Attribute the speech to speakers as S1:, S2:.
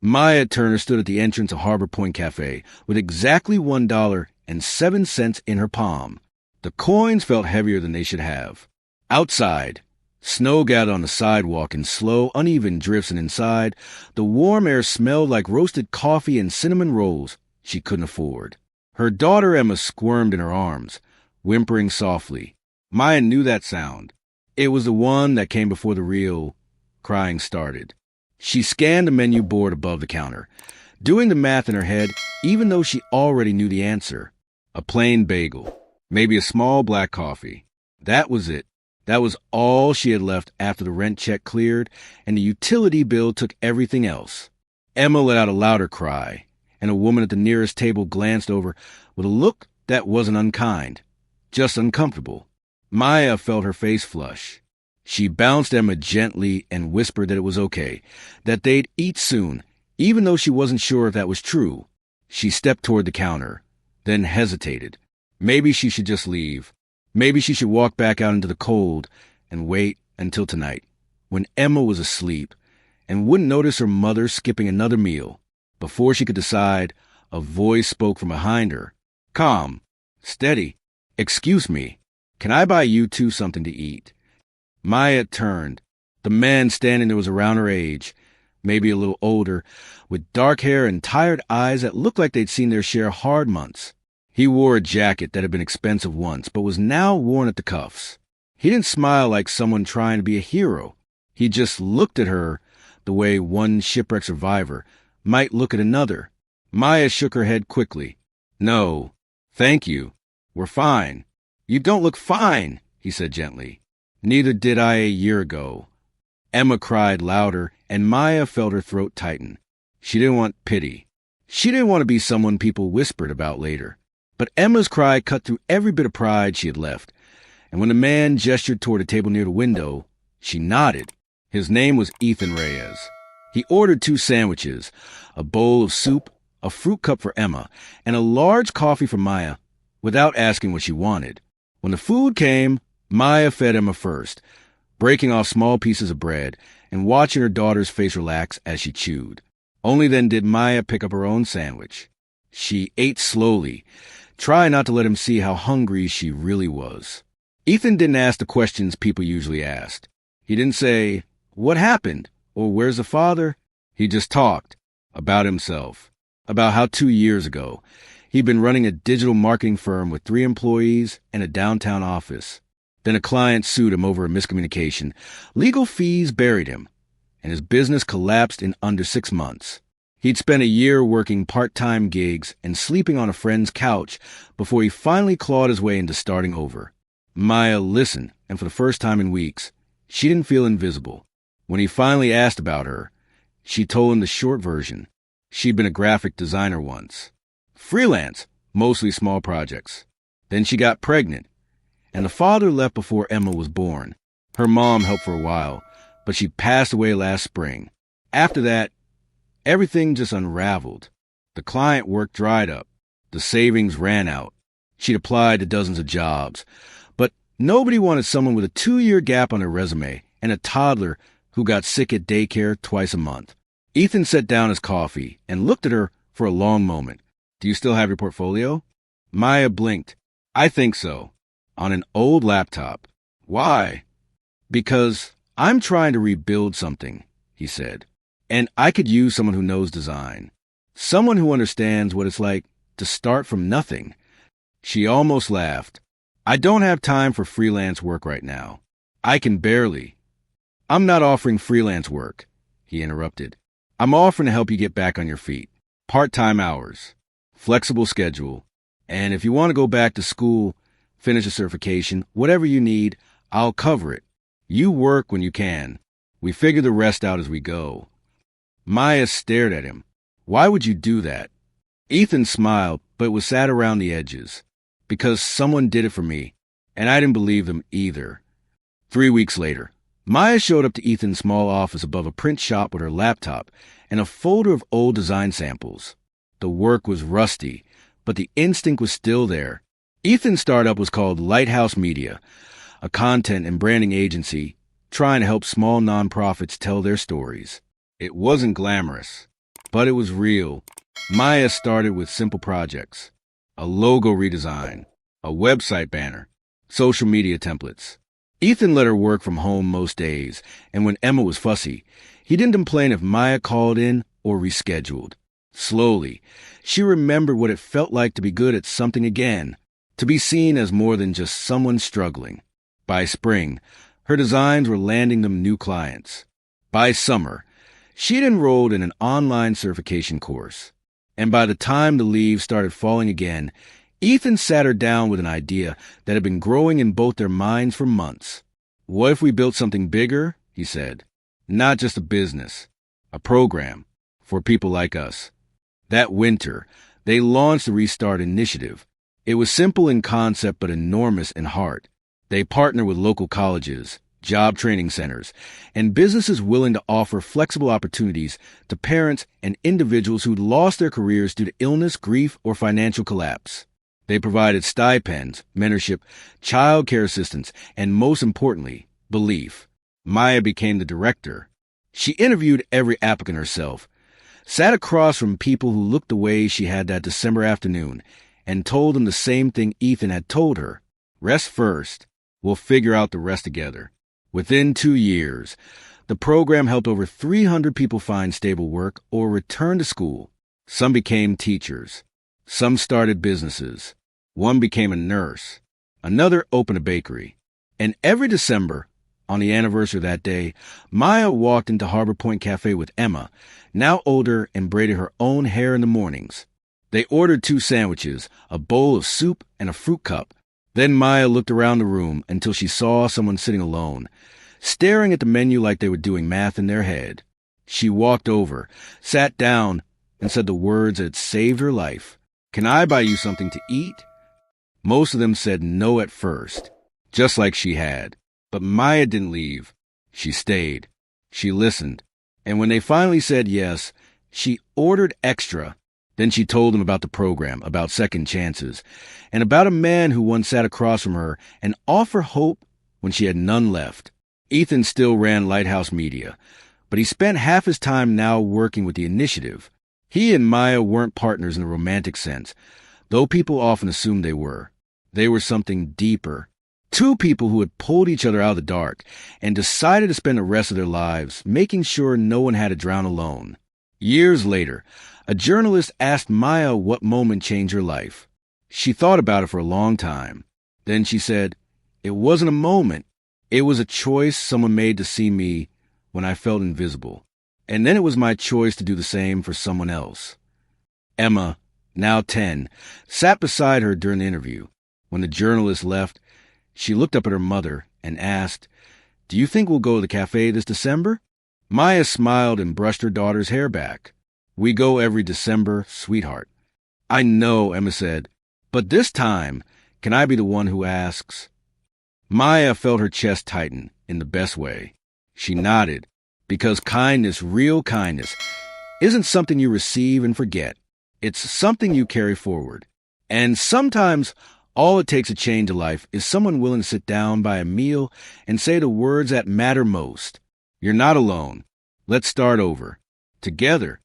S1: Maya Turner stood at the entrance of Harbor Point Cafe with exactly $1.07 in her palm. The coins felt heavier than they should have. Outside, snow gathered on the sidewalk in slow, uneven drifts, and inside, the warm air smelled like roasted coffee and cinnamon rolls she couldn't afford. Her daughter Emma squirmed in her arms, whimpering softly. Maya knew that sound. It was the one that came before the real crying started. She scanned the menu board above the counter, doing the math in her head, even though she already knew the answer. A plain bagel, maybe a small black coffee. That was it. That was all she had left after the rent check cleared and the utility bill took everything else. Emma let out a louder cry, and a woman at the nearest table glanced over with a look that wasn't unkind, just uncomfortable. Maya felt her face flush. She bounced Emma gently and whispered that it was okay, that they'd eat soon, even though she wasn't sure if that was true. She stepped toward the counter, then hesitated. Maybe she should just leave. Maybe she should walk back out into the cold and wait until tonight, when Emma was asleep, and wouldn't notice her mother skipping another meal. Before she could decide, a voice spoke from behind her. Calm, steady. Excuse me, can I buy you two something to eat? Maya turned. The man standing there was around her age, maybe a little older, with dark hair and tired eyes that looked like they'd seen their share of hard months. He wore a jacket that had been expensive once, but was now worn at the cuffs. He didn't smile like someone trying to be a hero. He just looked at her the way one shipwreck survivor might look at another. Maya shook her head quickly. No, thank you. We're fine. You don't look fine, he said gently. Neither did I a year ago. Emma cried louder, and Maya felt her throat tighten. She didn't want pity. She didn't want to be someone people whispered about later. But Emma's cry cut through every bit of pride she had left, and when the man gestured toward a table near the window, she nodded. His name was Ethan Reyes. He ordered 2 sandwiches, a bowl of soup, a fruit cup for Emma, and a large coffee for Maya, without asking what she wanted. When the food came, Maya fed Emma first, breaking off small pieces of bread and watching her daughter's face relax as she chewed. Only then did Maya pick up her own sandwich. She ate slowly, trying not to let him see how hungry she really was. Ethan didn't ask the questions people usually asked. He didn't say, "What happened?" or "Where's the father?" He just talked about himself, about how 2 years ago he'd been running a digital marketing firm with 3 employees and a downtown office. Then a client sued him over a miscommunication. Legal fees buried him, and his business collapsed in under 6 months. He'd spent a year working part-time gigs and sleeping on a friend's couch before he finally clawed his way into starting over. Maya listened, and for the first time in weeks, she didn't feel invisible. When he finally asked about her, she told him the short version. She'd been a graphic designer once. Freelance, mostly small projects. Then she got pregnant, and the father left before Emma was born. Her mom helped for a while, but she passed away last spring. After that, everything just unraveled. The client work dried up. The savings ran out. She'd applied to dozens of jobs, but nobody wanted someone with a 2-year gap on their resume and a toddler who got sick at daycare twice a month. Ethan set down his coffee and looked at her for a long moment. "Do you still have your portfolio?" Maya blinked. "I think so. On an old laptop." "Why?" "Because I'm trying to rebuild something," he said. "And I could use someone who knows design. Someone who understands what it's like to start from nothing." She almost laughed. "I don't have time for freelance work right now. I can barely." "I'm not offering freelance work," he interrupted. "I'm offering to help you get back on your feet. Part-time hours, flexible schedule, and if you want to go back to school, finish a certification, whatever you need, I'll cover it. You work when you can. We figure the rest out as we go." Maya stared at him. "Why would you do that?" Ethan smiled, but was sad around the edges. "Because someone did it for me, and I didn't believe them either." 3 weeks later, Maya showed up to Ethan's small office above a print shop with her laptop and a folder of old design samples. The work was rusty, but the instinct was still there. Ethan's startup was called Lighthouse Media, a content and branding agency trying to help small nonprofits tell their stories. It wasn't glamorous, But it was real. Maya started with simple projects: a logo redesign, a website banner, social media templates. Ethan let her work from home most days, and when Emma was fussy, he didn't complain if Maya called in or rescheduled. Slowly, she remembered what it felt like to be good at something again, to be seen as more than just someone struggling. By spring, her designs were landing them new clients. By summer, she'd enrolled in an online certification course. And by the time the leaves started falling again, Ethan sat her down with an idea that had been growing in both their minds for months. What if we built something bigger, he said. Not just a business, a program for people like us. That winter, they launched the Restart Initiative. It was simple in concept but enormous in heart. They partnered with local colleges, job training centers, and businesses willing to offer flexible opportunities to parents and individuals who'd lost their careers due to illness, grief, or financial collapse. They provided stipends, mentorship, child care assistance, and most importantly, belief. Maya became the director. She interviewed every applicant herself, sat across from people who looked the way she had that December afternoon, and told them the same thing Ethan had told her. Rest first. We'll figure out the rest together. Within 2 years, the program helped over 300 people find stable work or return to school. Some became teachers. Some started businesses. One became a nurse. Another opened a bakery. And every December, on the anniversary of that day, Maya walked into Harbor Point Cafe with Emma, now older, and braided her own hair in the mornings. They ordered 2 sandwiches, a bowl of soup, and a fruit cup. Then Maya looked around the room until she saw someone sitting alone, staring at the menu like they were doing math in their head. She walked over, sat down, and said the words that had saved her life. "Can I buy you something to eat?" Most of them said no at first, just like she had. But Maya didn't leave. She stayed. She listened. And when they finally said yes, she ordered extra. Then she told them about the program, about second chances, and about a man who once sat across from her and offered hope when she had none left. Ethan still ran Lighthouse Media, but he spent half his time now working with the initiative. He and Maya weren't partners in a romantic sense, though people often assumed they were. They were something deeper. 2 people who had pulled each other out of the dark and decided to spend the rest of their lives making sure no one had to drown alone. Years later, a journalist asked Maya what moment changed her life. She thought about it for a long time. Then she said, "It wasn't a moment. It was a choice someone made to see me when I felt invisible. And then it was my choice to do the same for someone else." Emma, now 10, sat beside her during the interview. When the journalist left, she looked up at her mother and asked, "Do you think we'll go to the cafe this December?" Maya smiled and brushed her daughter's hair back. "We go every December, sweetheart." "I know," Emma said, "but this time, can I be the one who asks?" Maya felt her chest tighten in the best way. She nodded, because kindness, real kindness, isn't something you receive and forget. It's something you carry forward. And sometimes all it takes to change a life is someone willing to sit down by a meal and say the words that matter most. "You're not alone. Let's start over. Together,